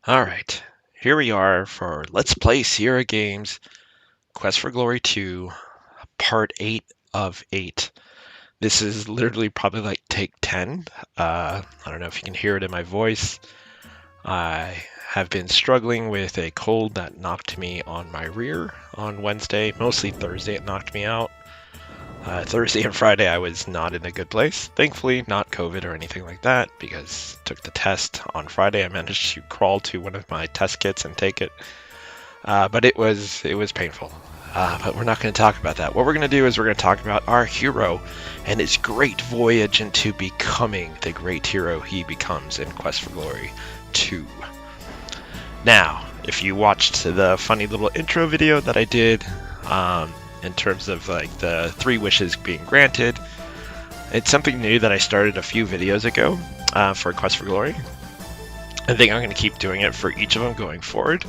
Alright, here we are for Let's Play Sierra Games Quest for Glory 2, Part 8 of 8. This is literally probably like take 10. I don't know if you can hear it in my voice. I have been struggling with a cold that knocked me on my rear on Wednesday. Mostly Thursday it knocked me out. Thursday and Friday I was not in a good place. Thankfully not COVID or anything like that, because I took the test on Friday. I managed to crawl to one of my test kits and take it. But it was painful. But we're not going to talk about that. What we're going to do is we're going to talk about our hero and his great voyage into becoming the great hero he becomes in Quest for Glory 2. Now, if you watched the funny little intro video that I did, in terms of like the 3 wishes being granted, it's something new that I started a few videos ago for Quest for Glory. I think I'm going to keep doing it for each of them going forward.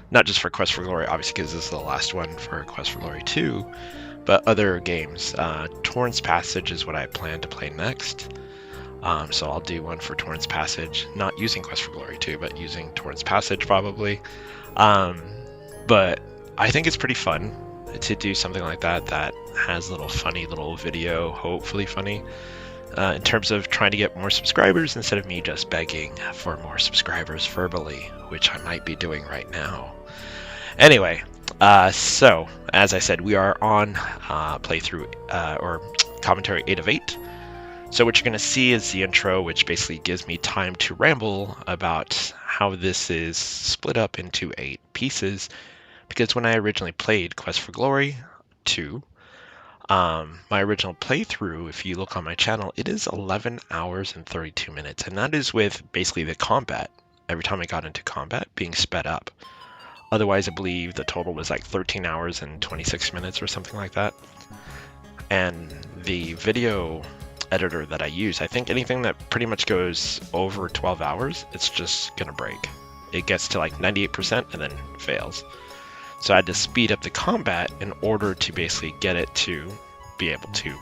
Not just for Quest for Glory, obviously, because this is the last one for Quest for Glory 2, but other games. Torrance Passage is what I plan to play next. So I'll do one for Torrance Passage, not using Quest for Glory 2, but using Torrance Passage probably. But I think it's pretty fun to do something like that has a little funny little video, hopefully funny, in terms of trying to get more subscribers instead of me just begging for more subscribers verbally, which I might be doing right now. Anyway, so as I said, we are on playthrough or commentary 8 of 8. So what you're going to see is the intro, which basically gives me time to ramble about how this is split up into 8 pieces. Because when I originally played Quest for Glory 2, my original playthrough, if you look on my channel, it is 11 hours and 32 minutes. And that is with basically the combat, every time I got into combat, being sped up. Otherwise, I believe the total was like 13 hours and 26 minutes or something like that. And the video editor that I use, I think anything that pretty much goes over 12 hours, it's just going to break. It gets to like 98% and then fails. So I had to speed up the combat in order to basically get it to be able to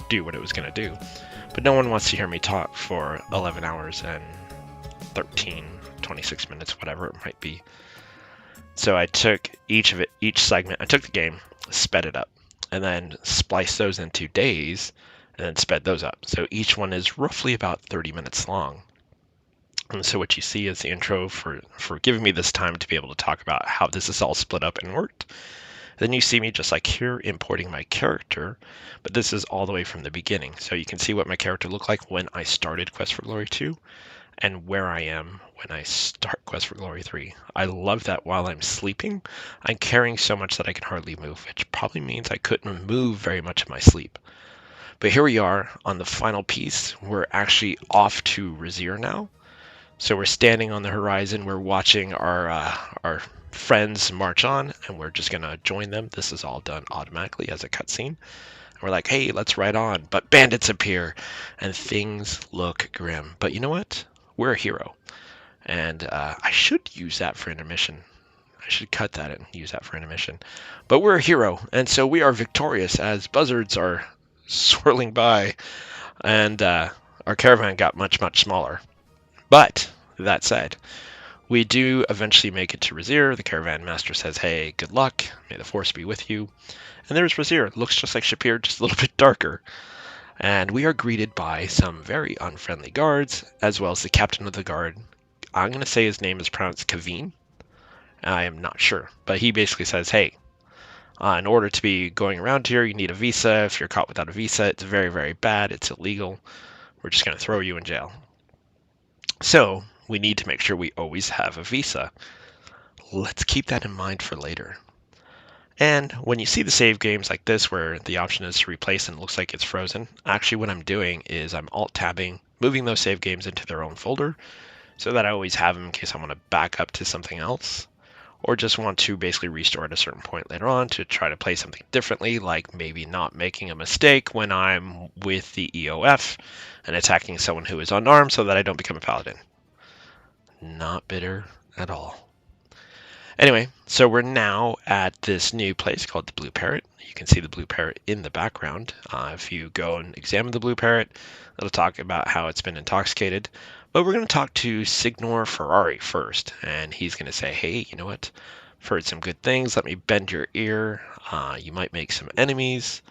do what it was going to do. But no one wants to hear me talk for 11 hours and 26 minutes, whatever it might be. So I took each segment, I took the game, sped it up, and then spliced those into days, and then sped those up. So each one is roughly about 30 minutes long. And so what you see is the intro for giving me this time to be able to talk about how this is all split up and worked. Then you see me just like here importing my character, but this is all the way from the beginning. So you can see what my character looked like when I started Quest for Glory 2 and where I am when I start Quest for Glory 3. I love that while I'm sleeping, I'm carrying so much that I can hardly move, which probably means I couldn't move very much in my sleep. But here we are on the final piece. We're actually off to Razir now. So we're standing on the horizon, we're watching our friends march on, and we're just gonna join them. This is all done automatically as a cutscene. And we're like, hey, let's ride on. But bandits appear, and things look grim. But you know what? We're a hero. And I should use that for intermission. I should cut that and use that for intermission. But we're a hero, and so we are victorious as buzzards are swirling by, and our caravan got much, much smaller. But that said, We do eventually make it to Razir. The caravan master says, hey, good luck. May the force be with you. And there's Razir. Looks just like Shapir, just a little bit darker. And we are greeted by some very unfriendly guards, as well as the captain of the guard. I'm going to say his name is pronounced Kaveen. I am not sure. But he basically says, hey, in order to be going around here, you need a visa. If you're caught without a visa, it's very, very bad. It's illegal. We're just going to throw you in jail. So we need to make sure we always have a visa. Let's keep that in mind for later. And when you see the save games like this where the option is to replace and it looks like it's frozen, actually what I'm doing is I'm alt-tabbing, moving those save games into their own folder so that I always have them in case I want to back up to something else or just want to basically restore at a certain point later on to try to play something differently, like maybe not making a mistake when I'm with the EOF and attacking someone who is unarmed so that I don't become a paladin. Not bitter at all. Anyway, so we're now at this new place called the Blue Parrot. You can see the Blue Parrot in the background. If you go and examine the Blue Parrot, it'll talk about how it's been intoxicated. But we're going to talk to Signor Ferrari first, and he's going to say, hey, you know what? I've heard some good things. Let me bend your ear. You might make some enemies.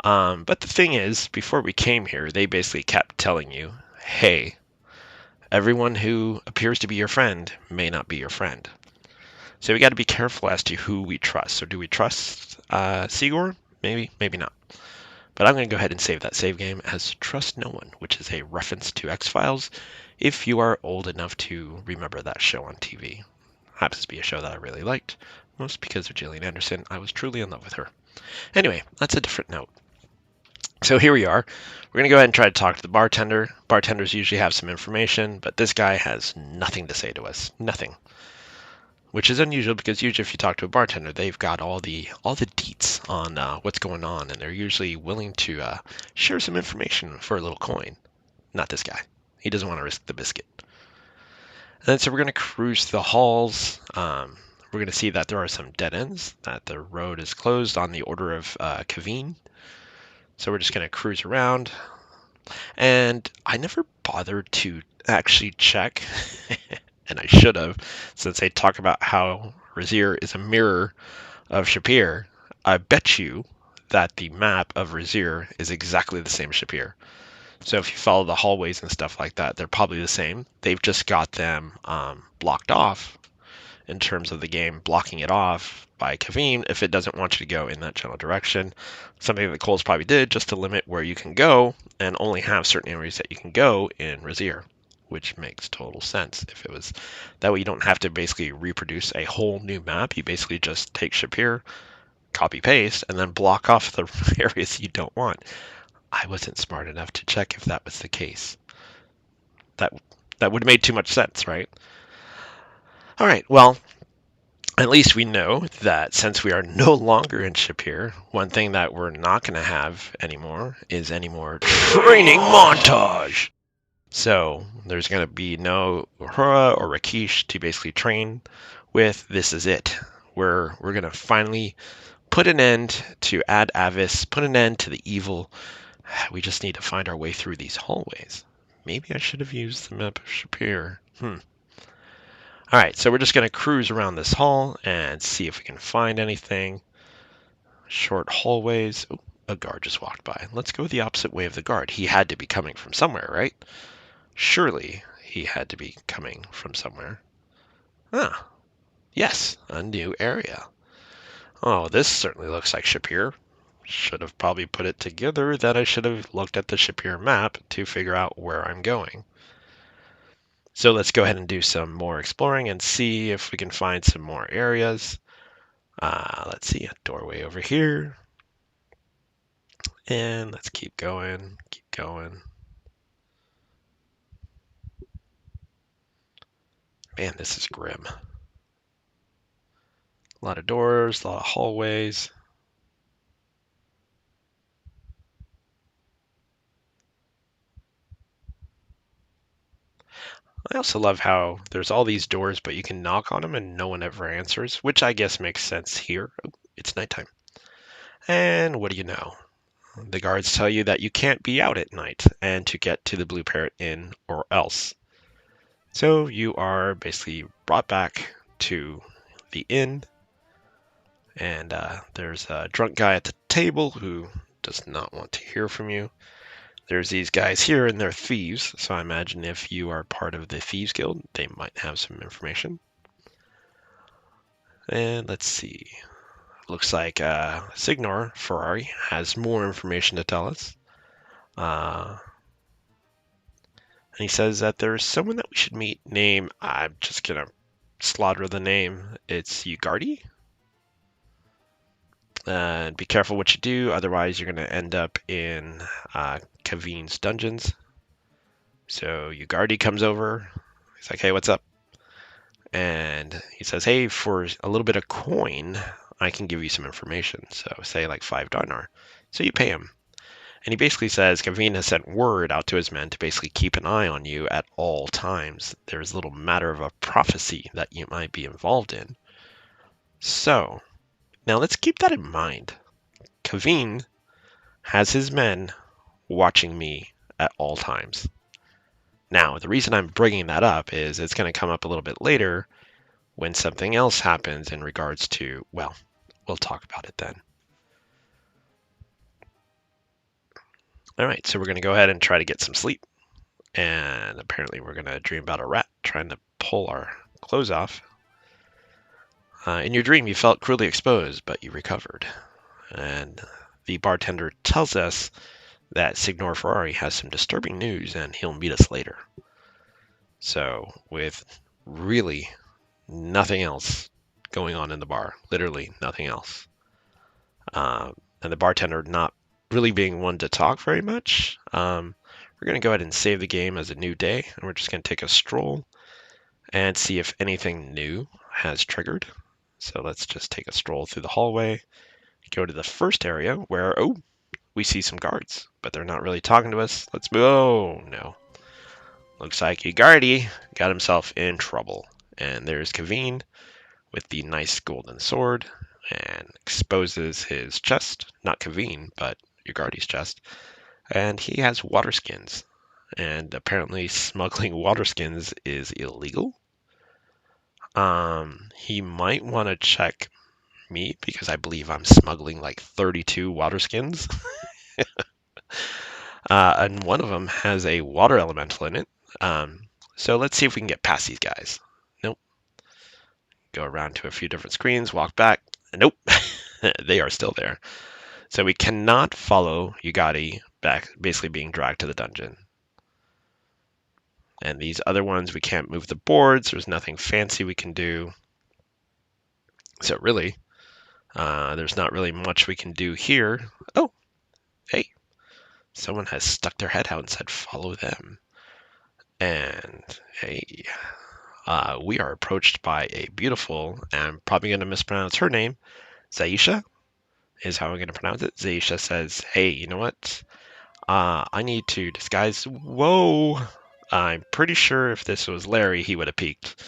But the thing is, before we came here, they basically kept telling you, hey, everyone who appears to be your friend may not be your friend. So we got to be careful as to who we trust. So do we trust Sigor? Maybe, maybe not. But I'm going to go ahead and save that save game as Trust No One, which is a reference to X-Files if you are old enough to remember that show on TV. Happens to be a show that I really liked, most because of Gillian Anderson. I was truly in love with her. Anyway, that's a different note. So here we are. We're going to go ahead and try to talk to the bartender. Bartenders usually have some information, but this guy has nothing to say to us. Nothing. Which is unusual because usually if you talk to a bartender, they've got all the deets on what's going on, and they're usually willing to share some information for a little coin. Not this guy. He doesn't want to risk the biscuit. And then so we're going to cruise the halls. We're going to see that there are some dead ends, that the road is closed on the order of Kaveen. So we're just going to cruise around. And I never bothered to actually check and I should have, since they talk about how Razir is a mirror of Shapir. I bet you that the map of Razir is exactly the same as Shapir. So if you follow the hallways and stuff like that, they're probably the same. They've just got them blocked off in terms of the game blocking it off by Kaveen if it doesn't want you to go in that general direction. Something that Coles probably did just to limit where you can go and only have certain areas that you can go in Razir, which makes total sense. If it was that way, you don't have to basically reproduce a whole new map. You basically just take Shapir, copy paste, and then block off the areas you don't want. I wasn't smart enough to check if that was the case. That would have made too much sense, right? All right, well, at least we know that since we are no longer in Shapir, one thing that we're not going to have anymore is any more training montage. So there's going to be no Uhura or Rakesh to basically train with. This is it. We're going to finally put an end to Ad Avis, put an end to the evil. We just need to find our way through these hallways. Maybe I should have used the map of Shapir. All right, so we're just going to cruise around this hall and see if we can find anything. Short hallways. Oh, a guard just walked by. Let's go the opposite way of the guard. He had to be coming from somewhere, right? Surely he had to be coming from somewhere. Ah, yes, a new area. Oh, this certainly looks like Shapir. Should have probably put it together that I should have looked at the Shapir map to figure out where I'm going. So let's go ahead and do some more exploring and see if we can find some more areas. Let's see, a doorway over here. And let's keep going, keep going. Man, this is grim. A lot of doors, a lot of hallways. I also love how there's all these doors, but you can knock on them and no one ever answers, which I guess makes sense here. Oh, it's nighttime. And what do you know? The guards tell you that you can't be out at night and to get to the Blue Parrot Inn or else. So you are basically brought back to the inn, and there's a drunk guy at the table who does not want to hear from you. There's these guys here, and they're thieves, so I imagine if you are part of the Thieves Guild, they might have some information. And let's see. Looks like Signor Ferrari has more information to tell us. And he says that there's someone that we should meet named, I'm just going to slaughter the name, it's Ugardi. And be careful what you do, otherwise you're going to end up in Kavin's dungeons. So Ugardi comes over. He's like, hey, what's up? And he says, hey, for a little bit of coin, I can give you some information. So say like 5 dinar. So you pay him. And he basically says Kavin has sent word out to his men to basically keep an eye on you at all times. There's a little matter of a prophecy that you might be involved in. So now let's keep that in mind. Kavin has his men watching me at all times. Now, the reason I'm bringing that up is it's going to come up a little bit later when something else happens in regards to, well, we'll talk about it then. All right, so we're going to go ahead and try to get some sleep. And apparently we're going to dream about a rat trying to pull our clothes off. In your dream, you felt cruelly exposed, but you recovered. And the bartender tells us that Signor Ferrari has some disturbing news and he'll meet us later. So with really nothing else going on in the bar, literally nothing else. And the bartender not really being one to talk very much, we're going to go ahead and save the game as a new day, and we're just going to take a stroll and see if anything new has triggered. So let's just take a stroll through the hallway, go to the first area where, oh, we see some guards, but they're not really talking to us. Let's move. Oh, no. Looks like Ugardi got himself in trouble. And there's Kavin with the nice golden sword and exposes his chest. Not Kavin, but Ugardi's chest. And he has water skins. And apparently smuggling water skins is illegal. He might want to check me because I believe I'm smuggling like 32 water skins. And one of them has a water elemental in it. So let's see if we can get past these guys. Nope. Go around to a few different screens, walk back. Nope. They are still there. So we cannot follow Ugardi back, basically being dragged to the dungeon. And these other ones, we can't move the boards. There's nothing fancy we can do. So really, there's not really much we can do here. Oh, hey, someone has stuck their head out and said, follow them. And hey, we are approached by a beautiful, and I'm probably going to mispronounce her name, Zaisha is how I'm going to pronounce it. Zaisha says, hey, you know what? I need to disguise. Whoa. I'm pretty sure if this was Larry, he would have peeked.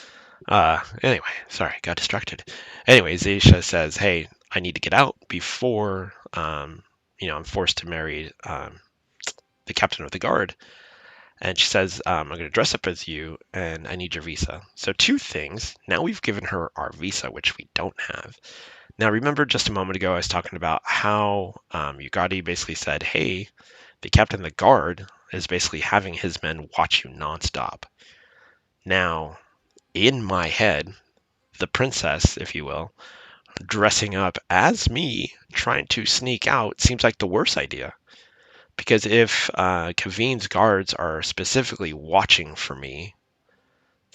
Anyway, sorry, got distracted. Anyway, Zaisha says, hey, I need to get out before, I'm forced to marry the captain of the guard. And she says, I'm going to dress up as you, and I need your visa. So 2 things. Now we've given her our visa, which we don't have. Now, remember just a moment ago, I was talking about how Ugardi basically said, hey, the captain of the guard is basically having his men watch you nonstop. Now, in my head, the princess, if you will, dressing up as me, trying to sneak out, seems like the worst idea. Because if Kavin's guards are specifically watching for me,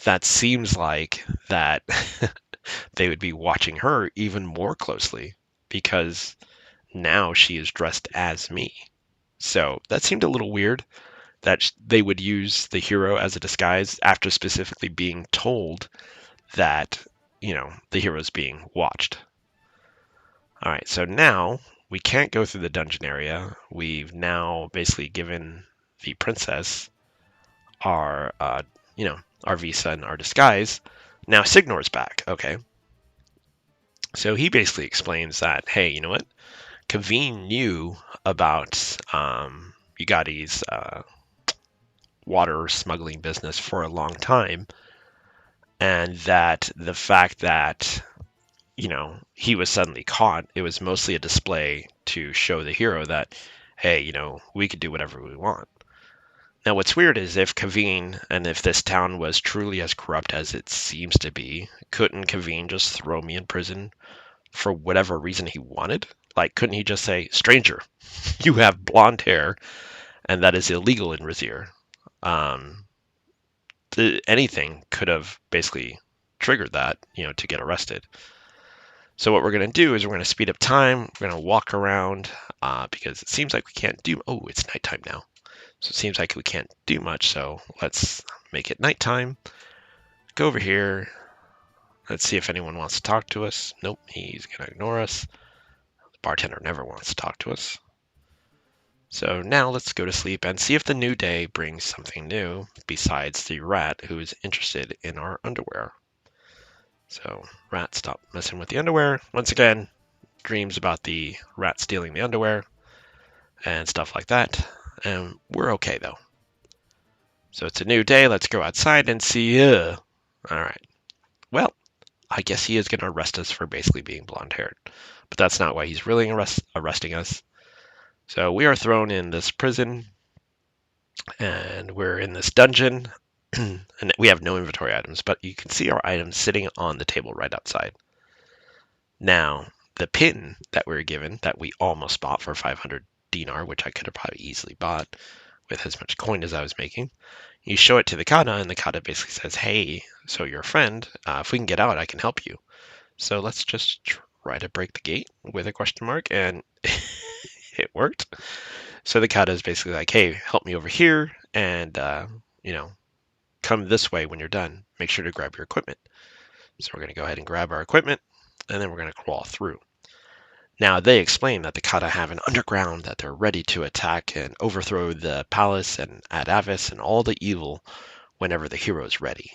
that seems like that they would be watching her even more closely because now she is dressed as me. So that seemed a little weird that they would use the hero as a disguise after specifically being told that, the hero's being watched. All right, so now we can't go through the dungeon area. We've now basically given the princess our, our visa and our disguise. Now Signor's back. Okay. So he basically explains that, hey, you know what? Kavin knew about Ugardi's water smuggling business for a long time, and that the fact that he was suddenly caught, it was mostly a display to show the hero that, hey, we could do whatever we want. Now, what's weird is if Kaveen and if this town was truly as corrupt as it seems to be, couldn't Kaveen just throw me in prison for whatever reason he wanted? Like, couldn't he just say, stranger, you have blonde hair, and that is illegal in Razir? Um, Anything could have basically triggered that, to get arrested. So what we're going to do is we're going to speed up time. We're going to walk around because it seems like we can't do. Oh, it's nighttime now. So it seems like we can't do much. So let's make it nighttime. Go over here. Let's see if anyone wants to talk to us. Nope, he's going to ignore us. The bartender never wants to talk to us. So now let's go to sleep and see if the new day brings something new besides the rat who is interested in our underwear. So rat, stop messing with the underwear. Once again, dreams about the rat stealing the underwear and stuff like that. And we're okay though. So it's a new day. Let's go outside and see. All right. Well, I guess he is going to arrest us for basically being blonde haired, but that's not why he's really arresting us. So we are thrown in this prison and we're in this dungeon and we have no inventory items, but you can see our items sitting on the table right outside. Now, the pin that we were given that we almost bought for 500 dinar, which I could have probably easily bought with as much coin as I was making, you show it to the Kata, and the Kata basically says, hey, so you're a friend. If we can get out, I can help you. So let's just try to break the gate with a question mark, and it worked. So the Kata is basically like, hey, help me over here, and, come this way when you're done. Make sure to grab your equipment. So we're going to go ahead and grab our equipment, and then we're going to crawl through. Now, they explain that the Kata have an underground, that they're ready to attack and overthrow the palace and Ad Avis and all the evil whenever the hero is ready.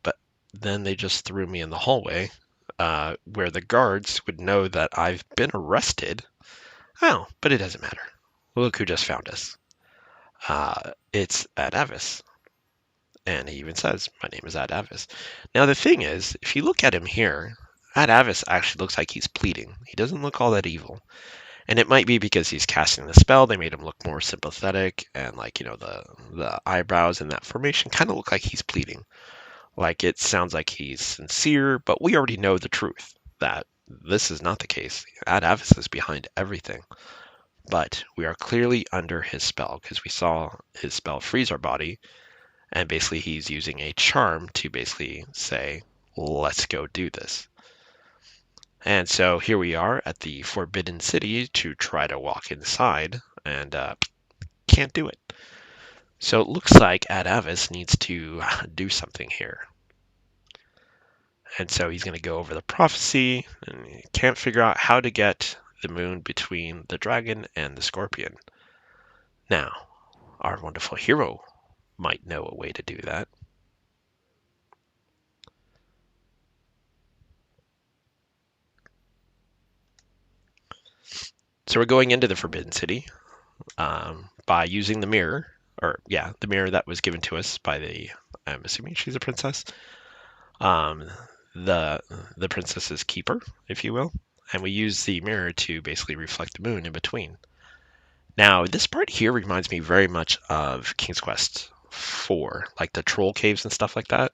But then they just threw me in the hallway where the guards would know that I've been arrested. Oh, but it doesn't matter. Look who just found us. It's Ad Avis. And he even says, my name is Ad Avis. Now, the thing is, if you look at him here, Ad Avis actually looks like he's pleading. He doesn't look all that evil. And it might be because he's casting the spell, they made him look more sympathetic, and the eyebrows and that formation kind of look like he's pleading. Like it sounds like he's sincere, but we already know the truth, that this is not the case. Ad Avis is behind everything. But we are clearly under his spell, because we saw his spell freeze our body, and basically he's using a charm to basically say, let's go do this. And so here we are at the Forbidden City to try to walk inside, and can't do it. So it looks like Ad Avis needs to do something here. And so he's going to go over the prophecy, and he can't figure out how to get the moon between the dragon and the scorpion. Now, our wonderful hero might know a way to do that. So we're going into the Forbidden City by using the mirror, the mirror that was given to us by I'm assuming she's a princess, the princess's keeper, if you will, and we use the mirror to basically reflect the moon in between. Now, this part here reminds me very much of King's Quest IV, like the troll caves and stuff like that.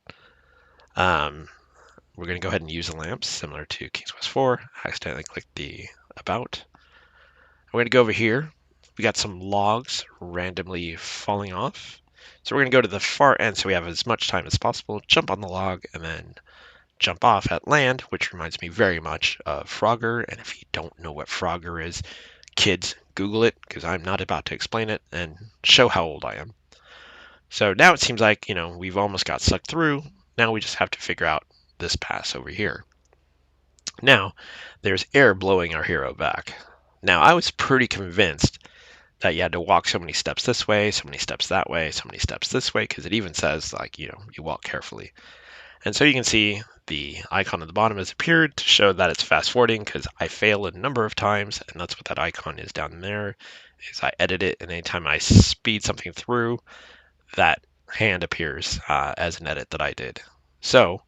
We're going to go ahead and use the lamps, similar to King's Quest IV. I accidentally clicked the about. We're going to go over here. We got some logs randomly falling off. So we're going to go to the far end so we have as much time as possible, jump on the log, and then jump off at land, which reminds me very much of Frogger. And if you don't know what Frogger is, kids, Google it, because I'm not about to explain it and show how old I am. So now it seems like, we've almost got sucked through. Now we just have to figure out this pass over here. Now, there's air blowing our hero back. Now, I was pretty convinced that you had to walk so many steps this way, so many steps that way, so many steps this way, because it even says, you walk carefully. And so you can see the icon at the bottom has appeared to show that it's fast forwarding, because I fail a number of times, and that's what that icon is down there, is I edit it, and anytime I speed something through, that hand appears as an edit that I did. So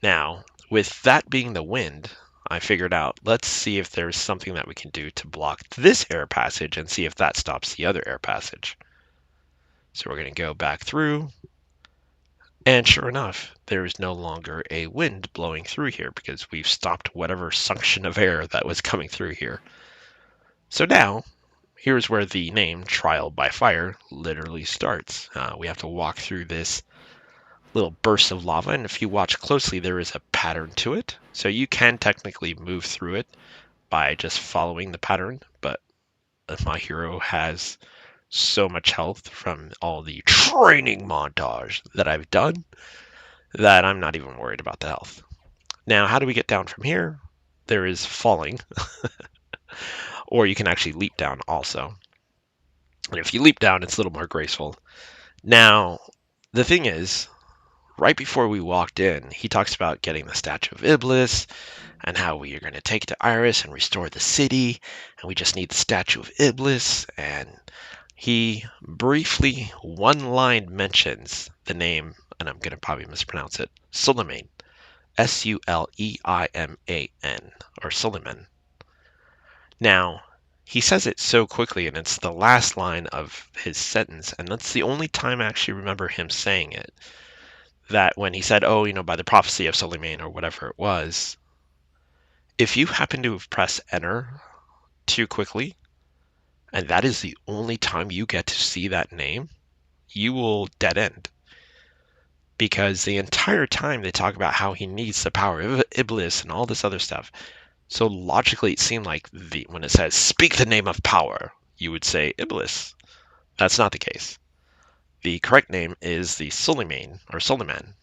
now, with that being the wind, I figured out, let's see if there's something that we can do to block this air passage and see if that stops the other air passage. So we're going to go back through, and sure enough, there is no longer a wind blowing through here because we've stopped whatever suction of air that was coming through here. So now, here's where the name Trial by Fire literally starts. We have to walk through this little burst of lava, and if you watch closely, there is a pattern to it. So you can technically move through it by just following the pattern, but my hero has so much health from all the training montage that I've done that I'm not even worried about the health. Now, how do we get down from here? There is falling, or you can actually leap down also. And if you leap down, it's a little more graceful. Now, the thing is, right before we walked in, he talks about getting the Statue of Iblis and how we are going to take it to Iris and restore the city, and we just need the Statue of Iblis. And he briefly, one line mentions the name, and I'm going to probably mispronounce it, Suleiman. Suleiman, or Suleiman. Now, he says it so quickly, and it's the last line of his sentence, and that's the only time I actually remember him saying it. That when he said, oh, by the prophecy of Suleiman, or whatever it was, if you happen to have pressed enter too quickly, and that is the only time you get to see that name, you will dead end. Because the entire time they talk about how he needs the power of Iblis and all this other stuff. So logically, it seemed like when it says, speak the name of power, you would say Iblis. That's not the case. The correct name is the Suleiman, or Suleiman.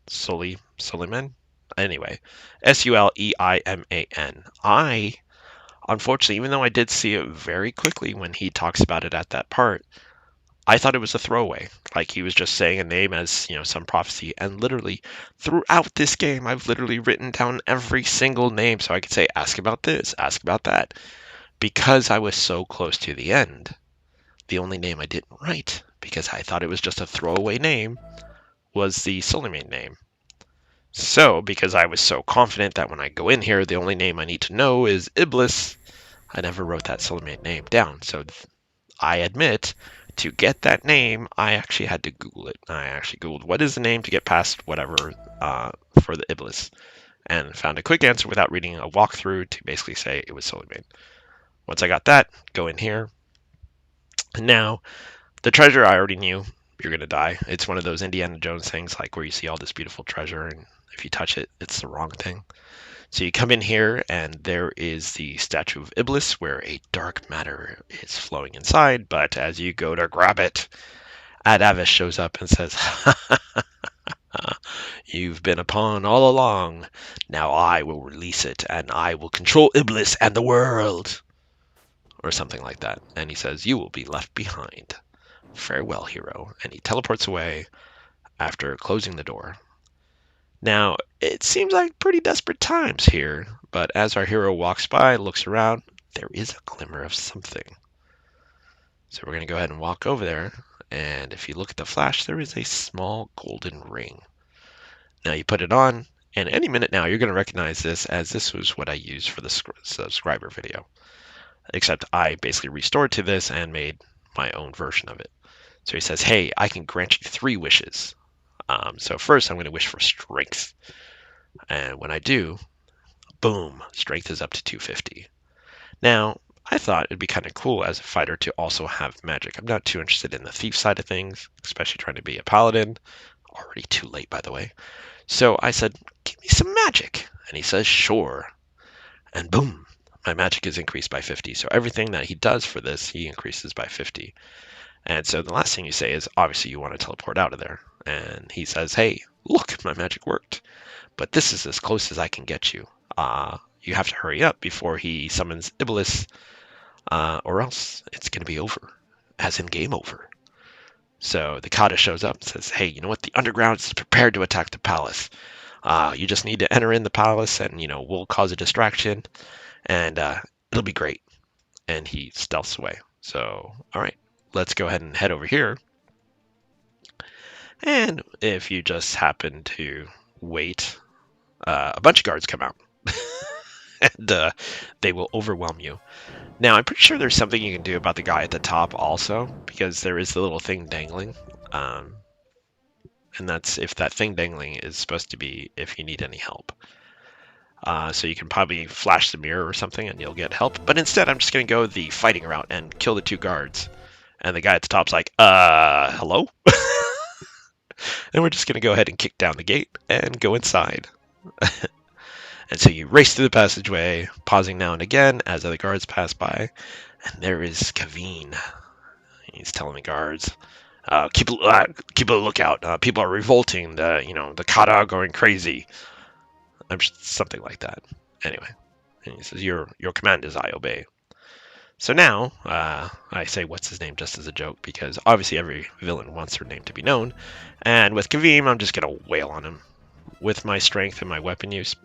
Suleiman? Anyway, Suleiman. Unfortunately, even though I did see it very quickly when he talks about it at that part, I thought it was a throwaway. Like he was just saying a name as, some prophecy. And literally throughout this game, I've literally written down every single name so I could say, ask about this, ask about that. Because I was so close to the end, the only name I didn't write, because I thought it was just a throwaway name, was the Suleiman name. So, because I was so confident that when I go in here, the only name I need to know is Iblis, I never wrote that Suleiman name down. So I admit, to get that name, I actually had to Google it. I actually Googled what is the name to get past whatever for the Iblis, and found a quick answer without reading a walkthrough to basically say it was Suleiman. Once I got that, go in here. And now, the treasure I already knew, you're going to die. It's one of those Indiana Jones things, like where you see all this beautiful treasure, and if you touch it, it's the wrong thing. So you come in here, and there is the Statue of Iblis, where a dark matter is flowing inside, but as you go to grab it, Adavis shows up and says, you've been a pawn all along. Now I will release it, and I will control Iblis and the world. Or something like that. And he says, you will be left behind. Farewell, hero. And he teleports away after closing the door. Now, it seems like pretty desperate times here, but as our hero walks by, looks around, there is a glimmer of something. So we're going to go ahead and walk over there, and if you look at the flash, there is a small golden ring. Now you put it on, and any minute now, you're going to recognize this as this was what I used for the subscriber video. Except I basically restored to this and made my own version of it. So he says, hey, I can grant you 3 wishes. So first I'm going to wish for strength. And when I do, boom, strength is up to 250. Now, I thought it'd be kind of cool as a fighter to also have magic. I'm not too interested in the thief side of things, especially trying to be a paladin. Already too late, by the way. So I said, give me some magic. And he says, sure. And boom, my magic is increased by 50. So everything that he does for this, he increases by 50. And so the last thing you say is, obviously, you want to teleport out of there. And he says, hey, look, my magic worked. But this is as close as I can get you. You have to hurry up before he summons Iblis, or else it's going to be over, as in game over. So the Kata shows up and says, hey, you know what? The underground is prepared to attack the palace. You just need to enter in the palace and, we'll cause a distraction. And it'll be great. And he stealths away. So, all right. Let's go ahead and head over here. And if you just happen to wait, a bunch of guards come out. And they will overwhelm you. Now, I'm pretty sure there's something you can do about the guy at the top also, because there is the little thing dangling. And that's if that thing dangling is supposed to be if you need any help. So you can probably flash the mirror or something and you'll get help. But instead, I'm just going to go the fighting route and kill the 2 guards. And the guy at the top's like, hello? And we're just going to go ahead and kick down the gate and go inside. And so you race through the passageway, pausing now and again as other guards pass by. And there is Kaveen. He's telling the guards, keep a lookout. People are revolting. The Kata are going crazy. Something like that. Anyway, and he says, your command is I obey. So now, I say what's his name just as a joke, because obviously every villain wants their name to be known. And with Kaveen, I'm just going to wail on him. With my strength and my weapon use,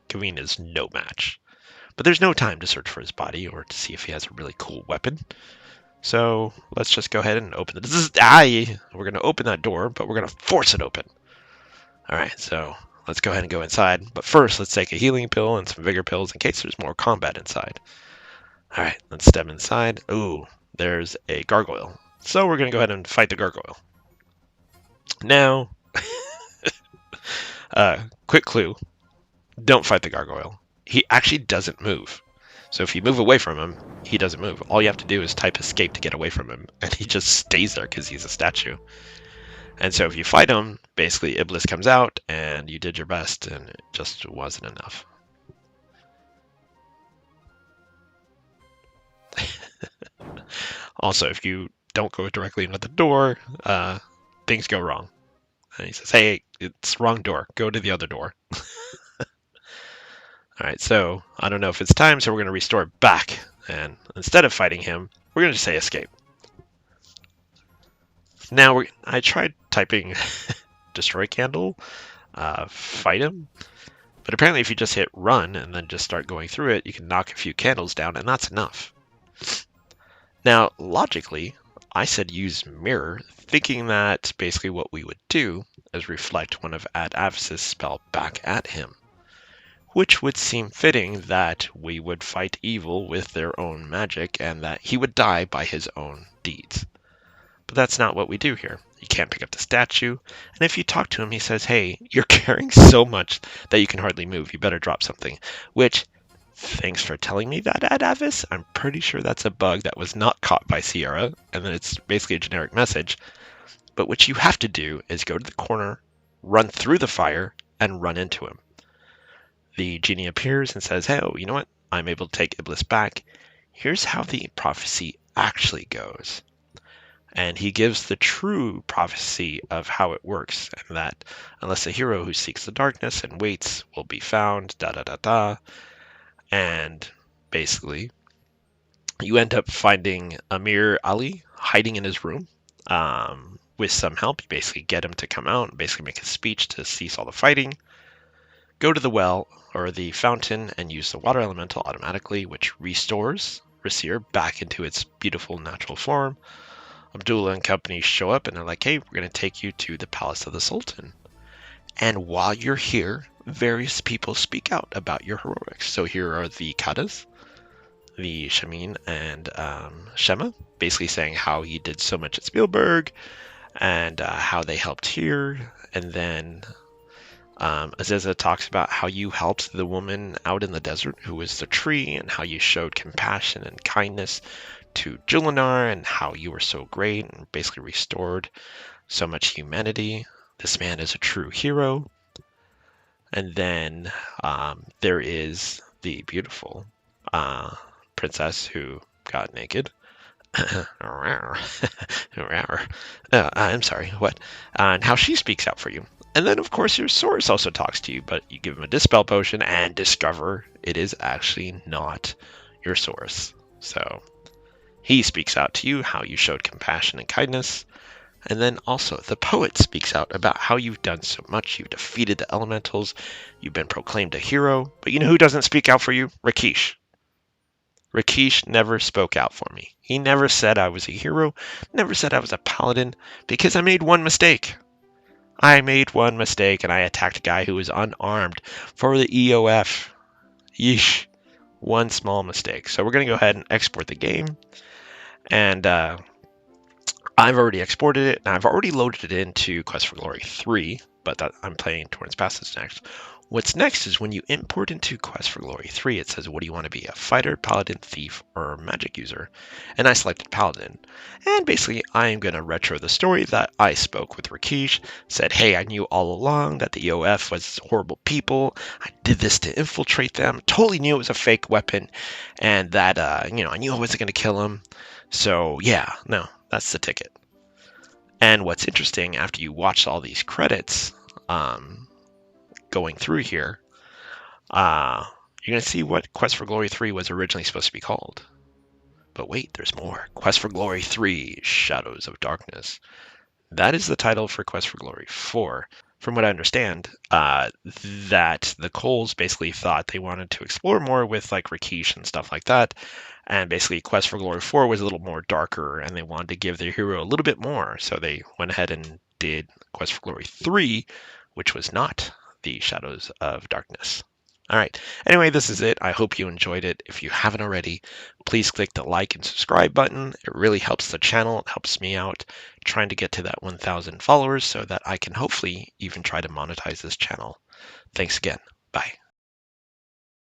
Kaveen is no match. But there's no time to search for his body or to see if he has a really cool weapon. So let's just go ahead and open it. We're going to open that door, but we're going to force it open. All right, so let's go ahead and go inside. But first, let's take a healing pill and some vigor pills in case there's more combat inside. All right, let's step inside. Ooh, there's a gargoyle. So we're going to go ahead and fight the gargoyle. Now, quick clue. Don't fight the gargoyle. He actually doesn't move. So if you move away from him, he doesn't move. All you have to do is type escape to get away from him, and he just stays there because he's a statue. And so if you fight him, basically Iblis comes out, and you did your best, and it just wasn't enough. Also, if you don't go directly into the door, things go wrong. And he says, hey, it's wrong door. Go to the other door. All right, so I don't know if it's time, so we're going to restore back. And instead of fighting him, we're going to just say escape. Now, I tried typing destroy candle, fight him. But apparently if you just hit run and then just start going through it, you can knock a few candles down, and that's enough. Now, logically, I said use mirror, thinking that basically what we would do is reflect one of Ad Avis's spell back at him, which would seem fitting that we would fight evil with their own magic and that he would die by his own deeds. But that's not what we do here. You can't pick up the statue, and if you talk to him, he says, hey, you're carrying so much that you can hardly move. You better drop something, which, thanks for telling me that, Ad Avis. I'm pretty sure that's a bug that was not caught by Sierra, and then it's basically a generic message. But what you have to do is go to the corner, run through the fire, and run into him. The genie appears and says, hey, you know what? I'm able to take Iblis back. Here's how the prophecy actually goes. And he gives the true prophecy of how it works, and that unless a hero who seeks the darkness and waits will be found, And basically, you end up finding Amir Ali hiding in his room. With some help, you basically get him to come out and basically make a speech to cease all the fighting. Go to the well or the fountain and use the water elemental automatically, which restores Rasir back into its beautiful natural form. Abdullah and company show up and they're like, hey, we're going to take you to the Palace of the Sultan. And while you're here, various people speak out about your heroics. So here are the Kadas, the Shamin, and Shema, basically saying how he did so much at Spielberg and how they helped here. And then Aziza talks about how you helped the woman out in the desert who was the tree and how you showed compassion and kindness to Julinar and how you were so great and basically restored so much humanity. This man is a true hero. And then there is the beautiful princess who got naked. I'm sorry, what? And how she speaks out for you. And then, of course, your source also talks to you, but you give him a dispel potion and discover it is actually not your source. So he speaks out to you how you showed compassion and kindness. And then also the poet speaks out about how you've done so much. You've defeated the elementals. You've been proclaimed a hero. But you know who doesn't speak out for you? Rakesh. Rakesh never spoke out for me. He never said I was a hero, never said I was a paladin, because I made one mistake. I made one mistake and I attacked a guy who was unarmed for the EOF. Yeesh. One small mistake. So we're going to go ahead and export the game. And I've already exported it, and I've already loaded it into Quest for Glory 3, but I'm playing Torrent's Passage next. What's next is when you import into Quest for Glory 3, it says, what do you want to be, a fighter, paladin, thief, or magic user? And I selected paladin. And basically, I'm going to retro the story that I spoke with Rakeesh, said, hey, I knew all along that the EOF was horrible people. I did this to infiltrate them. Totally knew it was a fake weapon, and that, I knew I wasn't going to kill him. So, yeah, no, that's the ticket. And what's interesting, after you watch all these credits going through here, you're going to see what Quest for Glory 3 was originally supposed to be called. But wait, there's more. Quest for Glory 3, Shadows of Darkness. That is the title for Quest for Glory 4. From what I understand, that the Coles basically thought they wanted to explore more with like Rakeesh and stuff like that. And basically, Quest for Glory 4 was a little more darker, and they wanted to give their hero a little bit more. So they went ahead and did Quest for Glory 3, which was not the Shadows of Darkness. All right. Anyway, this is it. I hope you enjoyed it. If you haven't already, please click the like and subscribe button. It really helps the channel. It helps me out trying to get to that 1,000 followers so that I can hopefully even try to monetize this channel. Thanks again. Bye.